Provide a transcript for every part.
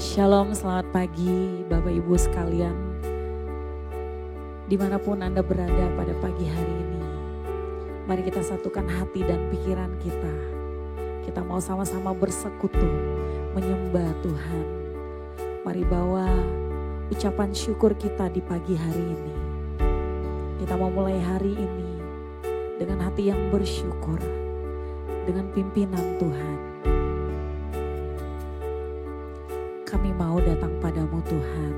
Shalom, selamat pagi Bapak Ibu sekalian. Dimanapun Anda berada pada pagi hari ini, mari kita satukan hati dan pikiran kita. Kita mau sama-sama bersekutu, menyembah Tuhan. Mari bawa ucapan syukur kita di pagi hari ini. Kita mau mulai hari ini dengan hati yang bersyukur, dengan pimpinan Tuhan. Kami mau datang padamu Tuhan,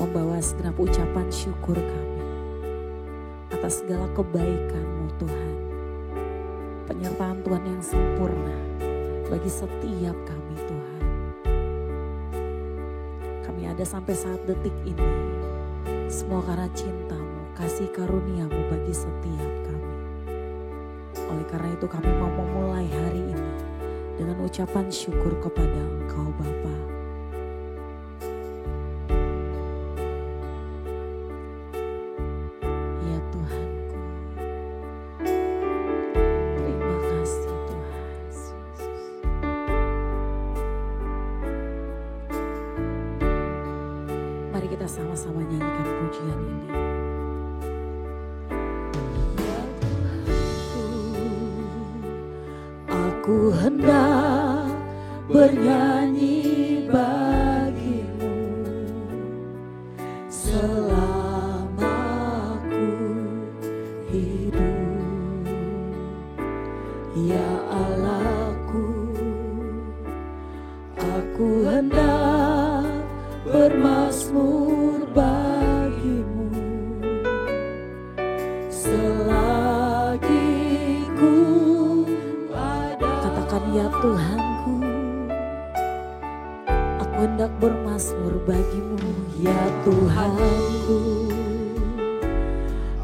membawa segenap ucapan syukur kami atas segala kebaikan-Mu Tuhan. Penyertaan Tuhan yang sempurna bagi setiap kami Tuhan. Kami ada sampai saat detik ini, semua karena cinta-Mu, kasih karunia-Mu bagi setiap kami. Oleh karena itu kami mau memulai hari ini dengan ucapan syukur kepada Engkau Bapa. Ya Tuhanku, terima kasih Tuhan Yesus. Mari kita sama-sama nyanyikan pujian ini. Aku hendak bernyanyi bagimu selama aku hidup. Ya Allahku, aku hendak bermazmur bagimu selagi ku. Ya Tuhanku, aku hendak bermazmur bagimu. Ya Tuhanku,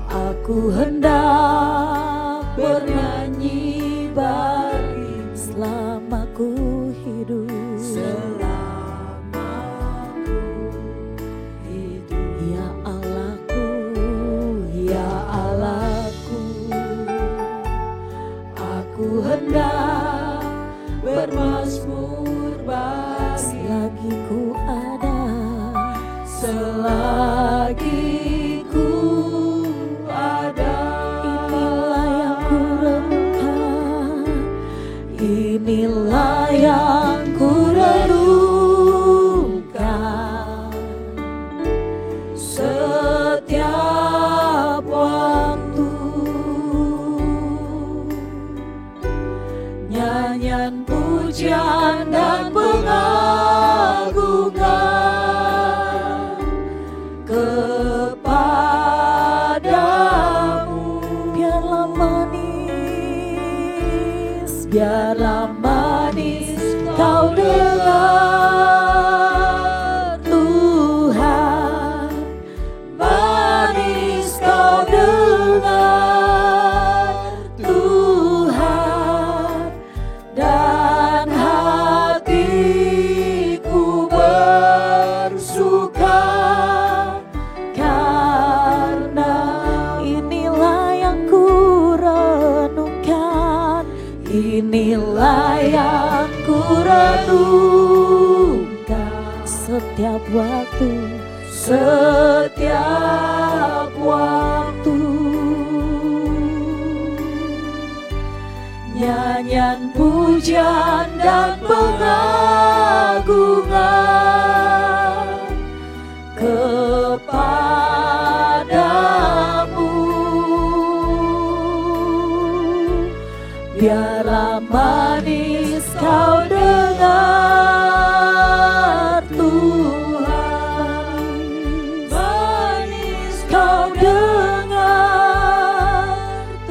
aku hendak bernyanyi bagimu selama ku hidup. Selama ku hidup. Ya Allahku, ya Allahku, aku hendak bermazmur bagi selagi ku ada, selagi ku ada. Inilah yang ku renungkan, inilah yang ku renungkan setiap waktu. Nyanyian pujian dan pengagungan kepadamu. Biarlah manis, biarlah manis kau dengar Tuhan, manis kau dengar dan hatiku bersuka karena inilah yang ku renungkan, inilah yang ku renungkan setiap waktu, setiap waktu. Nyanyian pujian dan pengagungan kepadamu. Biarlah manis kau dengar Tuhan, manis kau dengar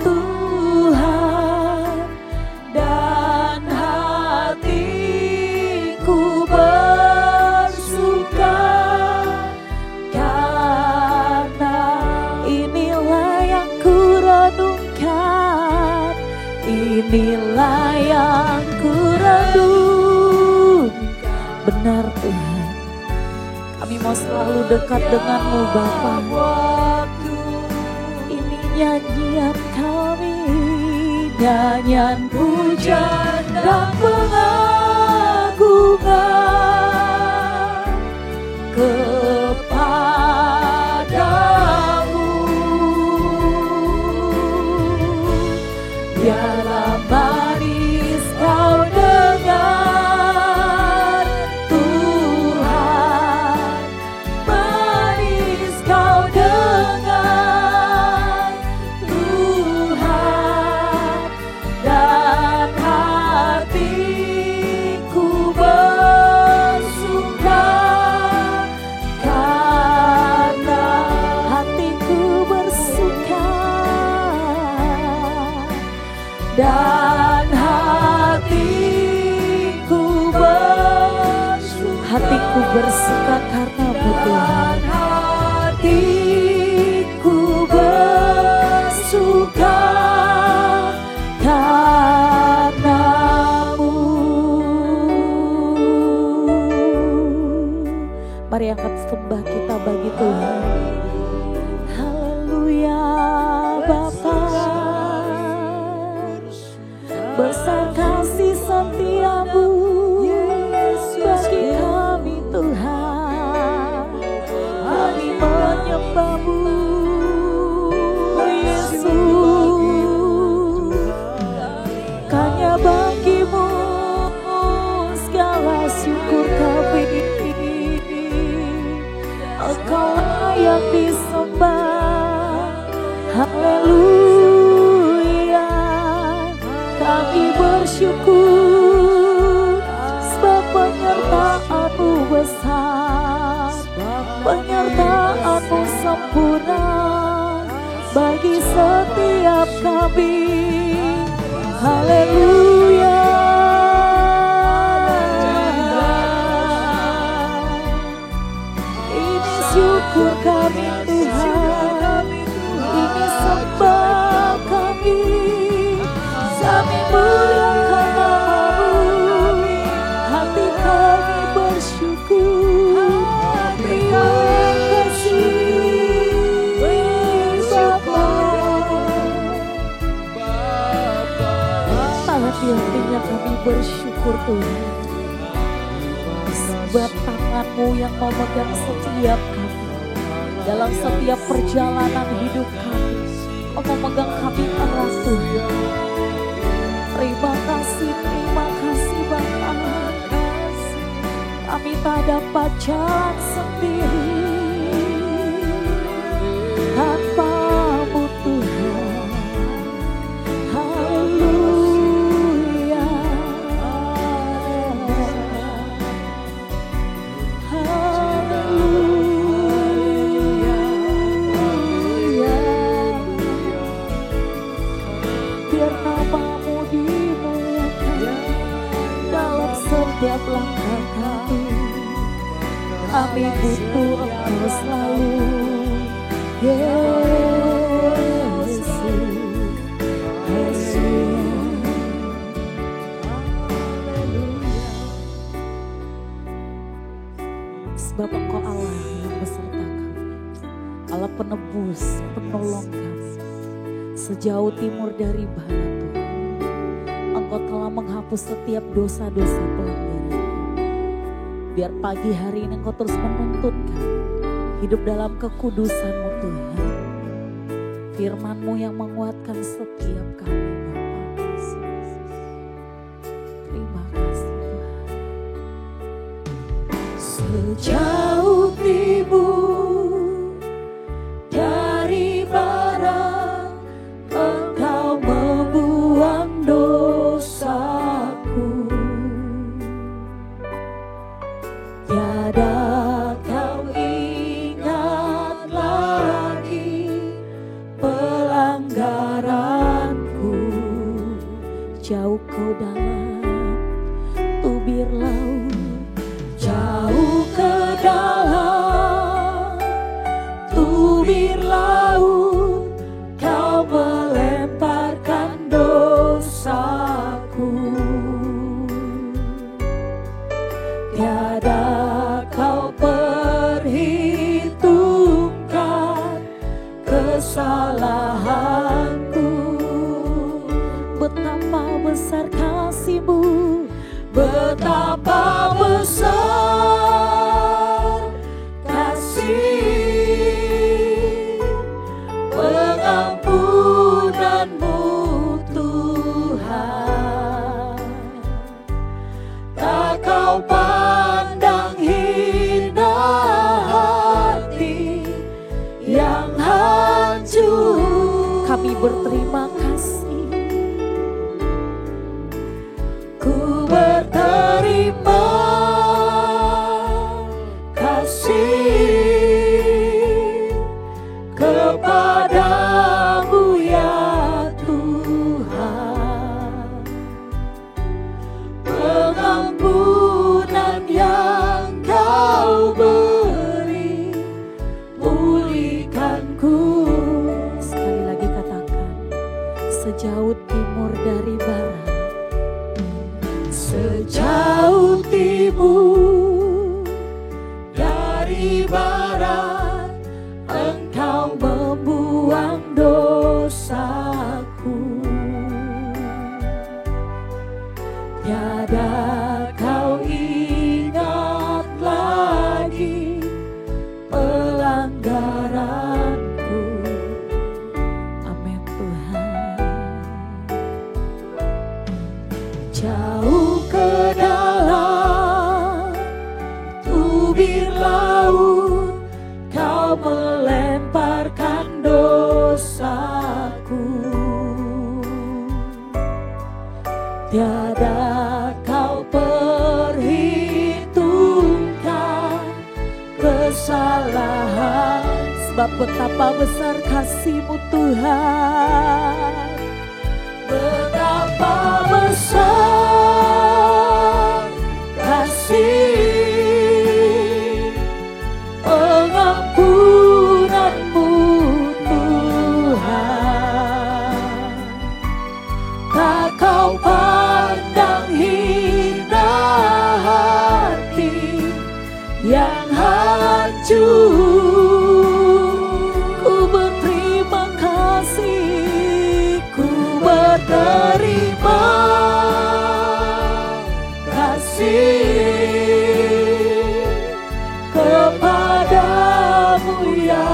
Tuhan, dan hatiku bersuka karena inilah yang ku renungkan, inilah yang ku renungkan. Benar Tuhan, kami mau selalu dekat denganmu Bapa. Ini nyanyian kami, nyanyian pujian dan pengagungan Ku bersuka karena-Mu Tuhan. Hatiku bersuka karena-Mu. Mari angkat sembah kita bagi Tuhan. Haleluya Bapa, besar kasih setia-Mu bagi kami Tuhan. Kami menyembah-Mu Yesus. Hanya bagi-Mu segala syukur kami. Engkau layak disembah. Haleluya. Kami bersyukur sebab penyertaan-Mu besar, penyertaan-Mu sempurna bagi setiap kami. Haleluya. Ini syukur kami Tuhan, ini sembah kami. Kami muliakan nama-Mu, hati kami bersyukur. Terima kasih Bapa. Hati-hatinya kami bersyukur Tuhan, sebab tangan-Mu yang memegang setiap kami dalam setiap perjalanan hidup kami. Kau memegang kami erat Tuhan. Terima kasih Bapa. Kami tak dapat jalan sendiri tanpa-Mu Tuhan. Haleluya. Haleluya. Biar nama-Mu dimuliakan dalam setiap langkah kami. Kami butuh Engkau selalu, Yesus. Sebab Engkau Allah yang beserta kami, Allah penebus, penolong kami. Sejauh timur dari barat Tuhan, Engkau telah menghapus setiap dosa-dosa pelanggaran. Biar pagi hari ini Engkau terus menuntut kami hidup dalam kekudusan-Mu Tuhan. Firman-Mu yang menguatkan setiap kami Bapa. Terima kasih Tuhan. Sejauh timur dari barat, Engkau membuang dosaku. Tiada Kau ingat lagi pelanggaranku. Jauh Kau dalam tubir laut, Jauh ke dalam tubir laut, Kau melemparkan dosaku. Tiada Kau perhitungkan kesalahanku. betapa besar kasih-Mu, Betapa besar kasih pengampunan-Mu Tuhan. Tak Kau pandang hina hati yang hancur. kami berterima kasih. Ku berterima sejauh timur dari barat, Engkau membuang dosaku. Tiada kau ingat lagi pelanggaranku. Amin Tuhan. Jauh ke dalam tubir laut, Kau melemparkan dosaku. Tiada kau perhitungkan kesalahan, Sebab betapa besar kasih-Mu Tuhan. betapa besar kasih pengampunan-Mu Tuhan. Tak kau pandang hina hati yang hancur. Ku berterima kasih, Ku berterima kasih kepadamu ya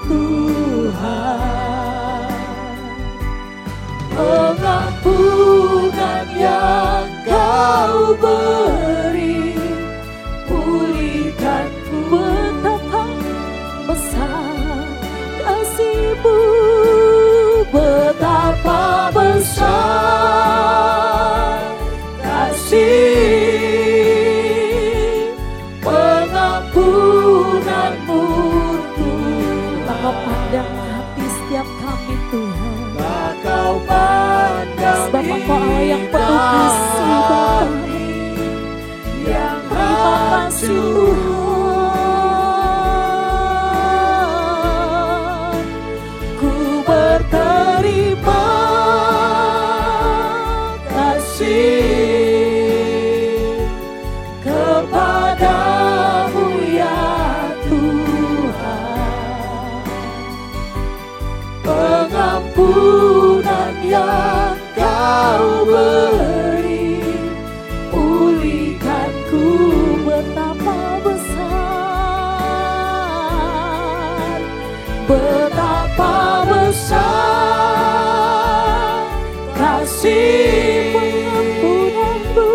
Tuhan. Pengampunan yang Kau beri, pulihkanku. betapa besar kasih-Mu. Betapa besar kasih pengampunan-Mu Tuhan. Tak kau pandang hati setiap kami Tuhan. Tak kau pandang Sebab Engkau Allah yang penuh kasih Bapa. yang Terima kasih Tuhan. Ku berterima kasih kepadamu ya Tuhan. Pengampunan yang Kau beri, pulihkanku. Betapa besar, Betapa besar kasih pengampunan-Mu.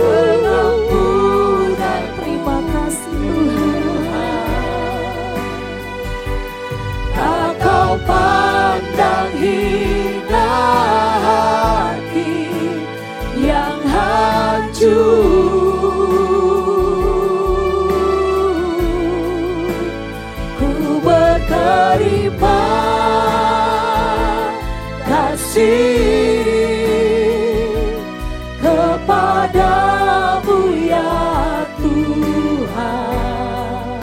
pengampunan. Terima kasih Tuhan. Tak kau pandang hina hati yang hancur. Ku berterima kasih kepadamu ya Tuhan.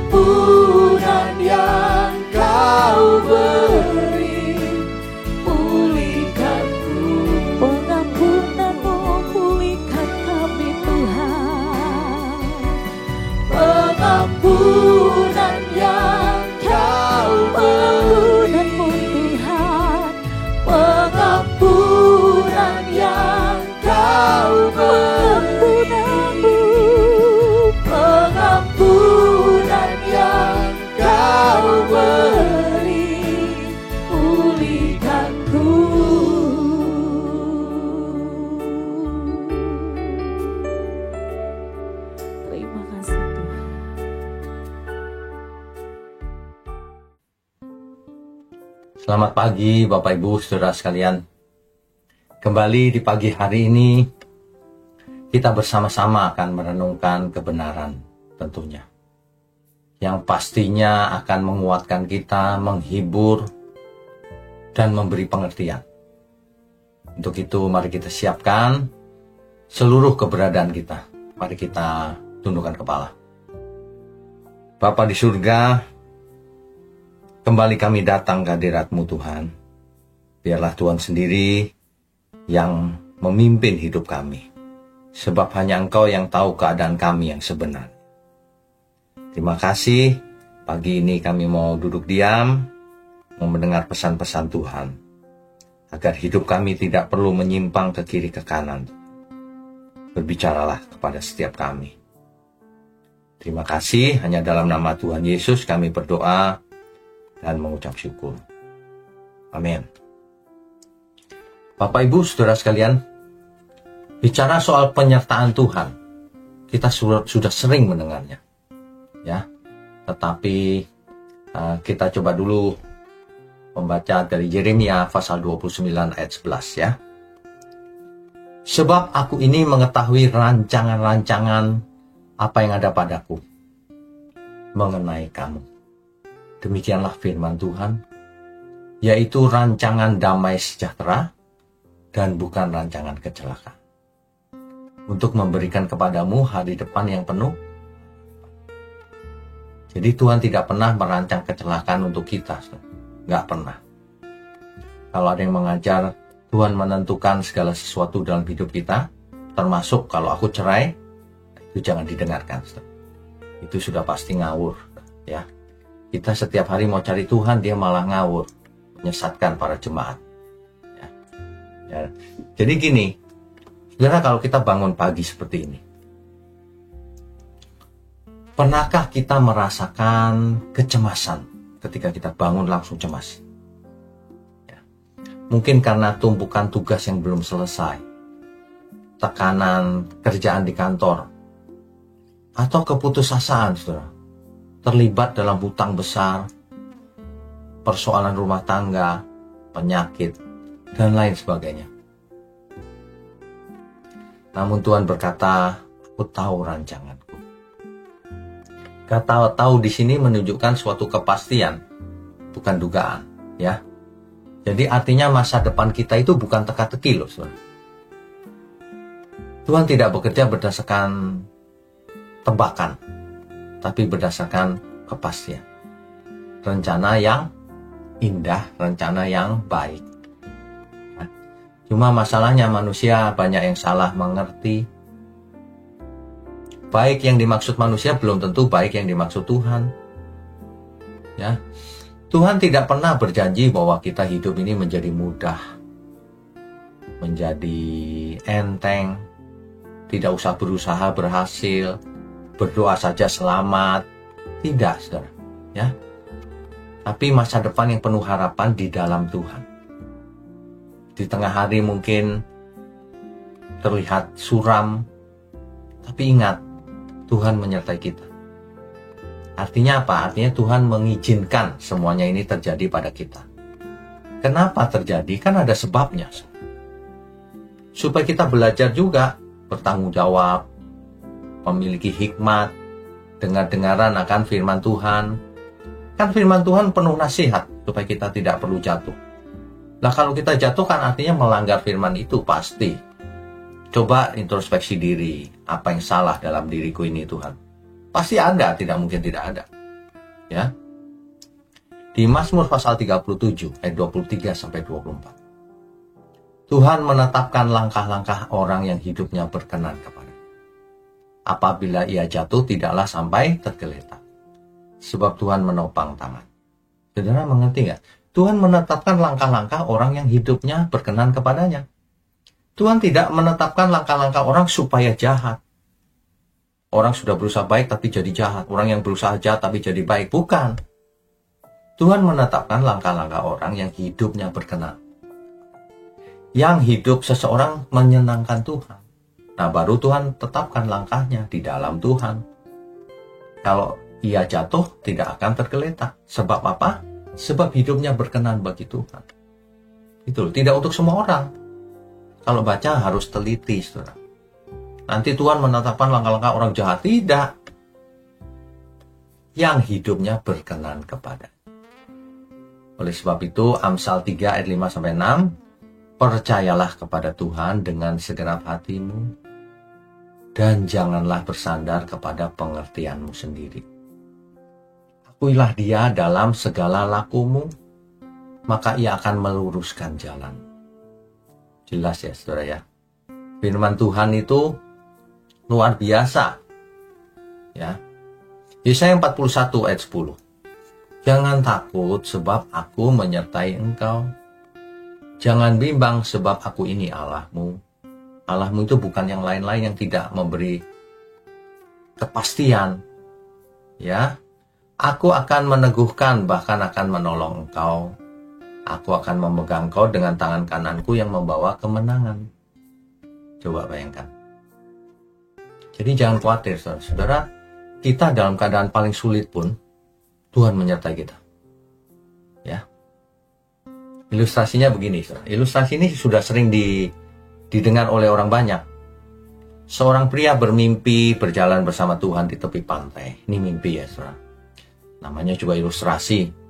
Pengampunan yang Kau beri, pulihkanku. Pengampunan-Mu pulihkan kami Tuhan. Pengampunan yang Kau beri, Pengampunan-Mu Tuhan. pengampunan yang Kau beri, pengampunan yang Kau beri, pulihkanku. Terima kasih Tuhan. Selamat pagi Bapak Ibu Saudara sekalian. Kembali di pagi hari ini kita bersama-sama akan merenungkan kebenaran tentunya. Yang pastinya akan menguatkan kita, menghibur, dan memberi pengertian. Untuk itu mari kita siapkan seluruh keberadaan kita. Mari kita tundukkan kepala. Bapa di surga, kembali kami datang ke hadirat-Mu Tuhan. Biarlah Tuhan sendiri yang memimpin hidup kami. Sebab hanya Engkau yang tahu keadaan kami yang sebenarnya. Terima kasih, pagi ini kami mau duduk diam, mau mendengar pesan-pesan Tuhan. Agar hidup kami tidak perlu menyimpang ke kiri ke kanan. Berbicaralah kepada setiap kami. Terima kasih, hanya dalam nama Tuhan Yesus kami berdoa dan mengucap syukur. Amin. Bapak Ibu Saudara sekalian, bicara soal penyertaan Tuhan, kita sudah sering mendengarnya. Ya, tetapi kita coba dulu membaca dari Yeremia pasal 29 ayat 11 ya. Sebab aku ini mengetahui rancangan-rancangan apa yang ada padaku mengenai kamu. Demikianlah firman Tuhan, yaitu rancangan damai sejahtera dan bukan rancangan kecelakaan. Untuk memberikan kepadamu hari depan yang penuh. Jadi Tuhan tidak pernah merancang kecelakaan untuk kita. Nggak pernah. Kalau ada yang mengajar Tuhan menentukan segala sesuatu dalam hidup kita, termasuk kalau aku cerai, itu jangan didengarkan. Itu sudah pasti ngawur. Ya, kita setiap hari mau cari Tuhan, dia malah ngawur, menyesatkan para jemaat. Ya. Jadi gini, saudara, kalau kita bangun pagi seperti ini, pernahkah kita merasakan kecemasan ketika kita bangun langsung cemas? Mungkin karena tumpukan tugas yang belum selesai, tekanan kerjaan di kantor, atau keputusasaan, saudara. Terlibat dalam hutang besar, persoalan rumah tangga, penyakit, dan lain sebagainya. Namun Tuhan berkata, aku tahu rancanganku. Kata tahu di sini menunjukkan suatu kepastian, bukan dugaan, ya. Jadi artinya masa depan kita itu bukan teka-teki loh, saudara. Tuhan tidak bekerja berdasarkan tebakan, tapi berdasarkan kepastian. Rencana yang indah, rencana yang baik. Cuma masalahnya manusia banyak yang salah mengerti. Baik yang dimaksud manusia belum tentu baik yang dimaksud Tuhan. Ya. Tuhan tidak pernah berjanji bahwa kita hidup ini menjadi mudah, menjadi enteng, tidak usah berusaha berhasil, berdoa saja selamat. Tidak, saudara. Ya. Tapi masa depan yang penuh harapan di dalam Tuhan. Di tengah hari mungkin terlihat suram, tapi ingat, Tuhan menyertai kita. Artinya apa? Artinya Tuhan mengizinkan semuanya ini terjadi pada kita. Kenapa terjadi? Kan ada sebabnya. Supaya kita belajar juga bertanggung jawab, memiliki hikmat, dengar-dengaran akan firman Tuhan. Kan firman Tuhan penuh nasihat supaya kita tidak perlu jatuh. Nah kalau kita jatuh kan artinya melanggar firman itu pasti. Coba introspeksi diri, apa yang salah dalam diriku ini Tuhan? Pasti ada, tidak mungkin tidak ada. Ya. Di Mazmur pasal 37 ayat 23 sampai 24. Tuhan menetapkan langkah-langkah orang yang hidupnya berkenan kepada. Apabila ia jatuh tidaklah sampai tergeletak. Sebab Tuhan menopang tangan. Saudara mengerti nggak? Tuhan menetapkan langkah-langkah orang yang hidupnya berkenan kepadanya. Tuhan tidak menetapkan langkah-langkah orang supaya jahat. Orang sudah berusaha baik tapi jadi jahat. Orang yang berusaha jahat tapi jadi baik. Bukan. Tuhan menetapkan langkah-langkah orang yang hidupnya berkenan. Yang hidup seseorang menyenangkan Tuhan. Nah baru Tuhan tetapkan langkahnya di dalam Tuhan. Kalau ia jatuh tidak akan tergeletak. Sebab apa? Sebab hidupnya berkenan bagi Tuhan. Itu tidak untuk semua orang. Kalau baca harus teliti, saudara. Nanti Tuhan menetapkan langkah-langkah orang jahat. Tidak. Yang hidupnya berkenan kepada. Oleh sebab itu, Amsal 3 ayat 5-6, percayalah kepada Tuhan dengan segenap hatimu, dan janganlah bersandar kepada pengertianmu sendiri. Akuilah dia dalam segala lakumu, maka ia akan meluruskan jalan. Jelas ya saudara ya. Firman Tuhan itu luar biasa. Ya. Yesaya 41 ayat 10. Jangan takut sebab aku menyertai engkau. Jangan bimbang sebab aku ini Allahmu. Allahmu itu bukan yang lain-lain yang tidak memberi kepastian. Ya. Aku akan meneguhkan bahkan akan menolong engkau. Aku akan memegang kau dengan tangan kananku yang membawa kemenangan. Coba bayangkan. Jadi jangan khawatir, saudara. Kita dalam keadaan paling sulit pun, Tuhan menyertai kita. Ya. Ilustrasinya begini, saudara. Ilustrasi ini sudah sering didengar oleh orang banyak. Seorang pria bermimpi berjalan bersama Tuhan di tepi pantai. Ini mimpi ya, saudara. Namanya juga ilustrasi.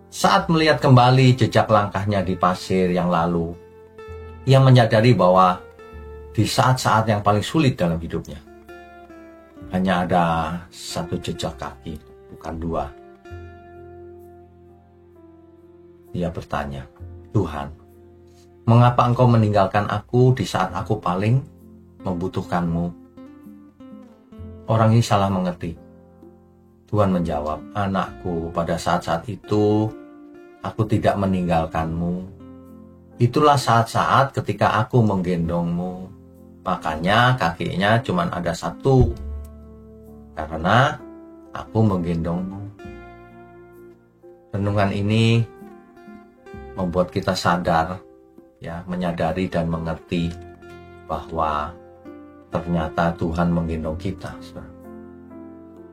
Saat melihat kembali jejak langkahnya di pasir yang lalu, ia menyadari bahwa di saat-saat yang paling sulit dalam hidupnya, hanya ada satu jejak kaki, bukan dua. Ia bertanya, Tuhan, mengapa engkau meninggalkan aku di saat aku paling membutuhkanmu? Orang ini salah mengerti. Tuhan menjawab, anakku, pada saat-saat itu aku tidak meninggalkanmu. Itulah saat-saat ketika aku menggendongmu. Makanya kakinya cuma ada satu. Karena aku menggendongmu. Renungan ini membuat kita sadar, ya, menyadari dan mengerti bahwa ternyata Tuhan menggendong kita.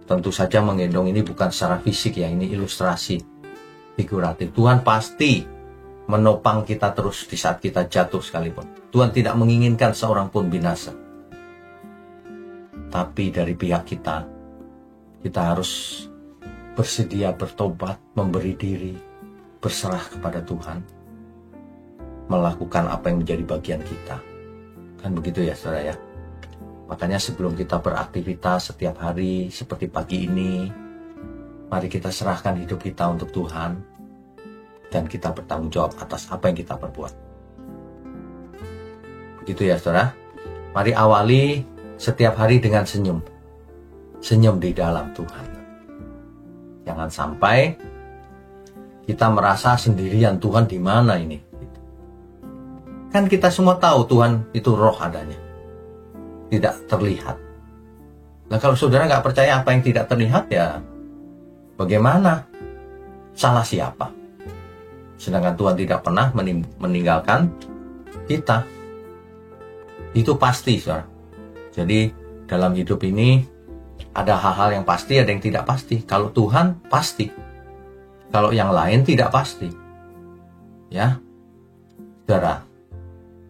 Tentu saja menggendong ini bukan secara fisik ya, ini ilustrasi figuratif. Tuhan pasti menopang kita terus di saat kita jatuh sekalipun. Tuhan tidak menginginkan seorang pun binasa. Tapi dari pihak kita harus bersedia bertobat, memberi diri, berserah kepada Tuhan, melakukan apa yang menjadi bagian kita. Kan begitu ya saudara ya. Makanya sebelum kita beraktivitas setiap hari seperti pagi ini, mari kita serahkan hidup kita untuk Tuhan dan kita bertanggung jawab atas apa yang kita perbuat. Begitu ya saudara. Mari awali setiap hari dengan senyum. Senyum di dalam Tuhan. Jangan sampai kita merasa sendirian, Tuhan di mana ini? Kan kita semua tahu Tuhan itu roh adanya. Tidak terlihat. Nah kalau saudara nggak percaya apa yang tidak terlihat ya bagaimana? Salah siapa? Sedangkan Tuhan tidak pernah meninggalkan kita. Itu pasti, saudara. Jadi dalam hidup ini ada hal-hal yang pasti, ada yang tidak pasti. Kalau Tuhan pasti. Kalau yang lain tidak pasti. Ya. Saudara,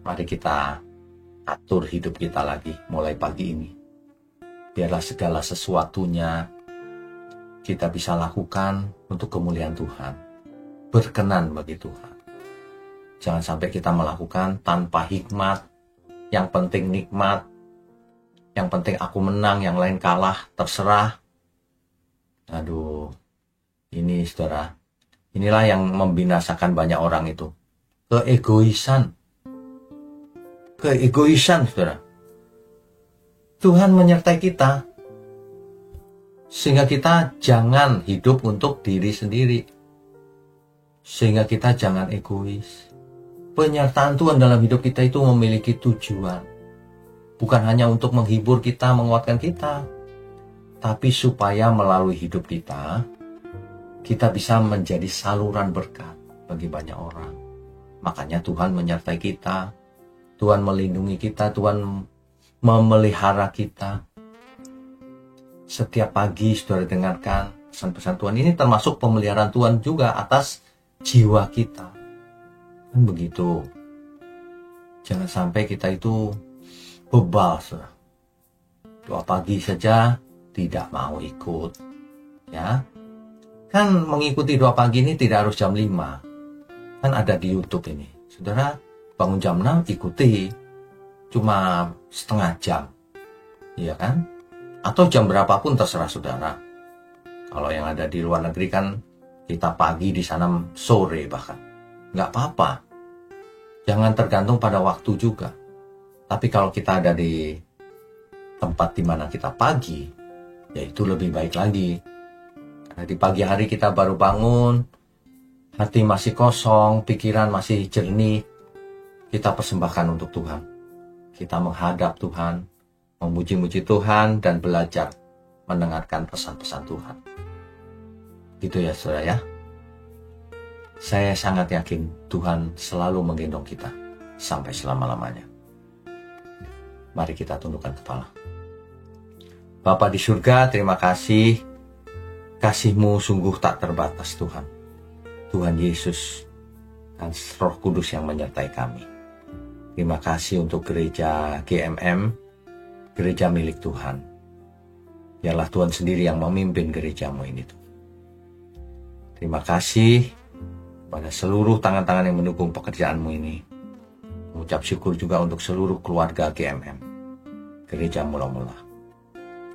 mari kita atur hidup kita lagi mulai pagi ini. Biarlah segala sesuatunya kita bisa lakukan untuk kemuliaan Tuhan. Berkenan bagi Tuhan. Jangan sampai kita melakukan tanpa hikmat. Yang penting nikmat. Yang penting aku menang, yang lain kalah, terserah. Aduh, ini saudara. Inilah yang membinasakan banyak orang itu. Keegoisan. Keegoisan, saudara. Tuhan menyertai kita. Sehingga kita jangan hidup untuk diri sendiri. Sehingga kita jangan egois. Penyertaan Tuhan dalam hidup kita itu memiliki tujuan. Bukan hanya untuk menghibur kita, menguatkan kita. Tapi supaya melalui hidup kita bisa menjadi saluran berkat bagi banyak orang. Makanya Tuhan menyertai kita. Tuhan melindungi kita, Tuhan memelihara kita. Setiap pagi saudara dengarkan pesan-pesan Tuhan ini termasuk pemeliharaan Tuhan juga atas jiwa kita. Kan begitu. Jangan sampai kita itu bebal, saudara. Doa pagi saja tidak mau ikut. Ya. Kan mengikuti doa pagi ini tidak harus jam 5. Kan ada di YouTube ini. Saudara, bangun jam 6 ikuti. Cuma setengah jam. Iya kan? Atau jam berapapun terserah saudara. Kalau yang ada di luar negeri kan kita pagi di sana sore bahkan. Nggak apa-apa. Jangan tergantung pada waktu juga. Tapi kalau kita ada di tempat di mana kita pagi, ya itu lebih baik lagi. Karena di pagi hari kita baru bangun, hati masih kosong, pikiran masih jernih. Kita persembahkan untuk Tuhan. Kita menghadap Tuhan, memuji-muji Tuhan, dan belajar mendengarkan pesan-pesan Tuhan. Gitu ya saudara ya. Saya sangat yakin Tuhan selalu menggendong kita sampai selama-lamanya. Mari kita tundukkan kepala. Bapa di surga, terima kasih. Kasih-Mu sungguh tak terbatas Tuhan. Tuhan Yesus dan Roh Kudus yang menyertai kami. Terima kasih untuk gereja GMM, gereja milik Tuhan. Biarlah Tuhan sendiri yang memimpin gereja-Mu ini Tuhan. Terima kasih pada seluruh tangan-tangan yang mendukung pekerjaan-Mu ini. Mengucap syukur juga untuk seluruh keluarga GMM, gereja mula-mula.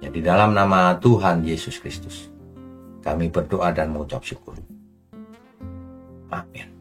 Ya, di dalam nama Tuhan Yesus Kristus, kami berdoa dan mengucap syukur. Amin.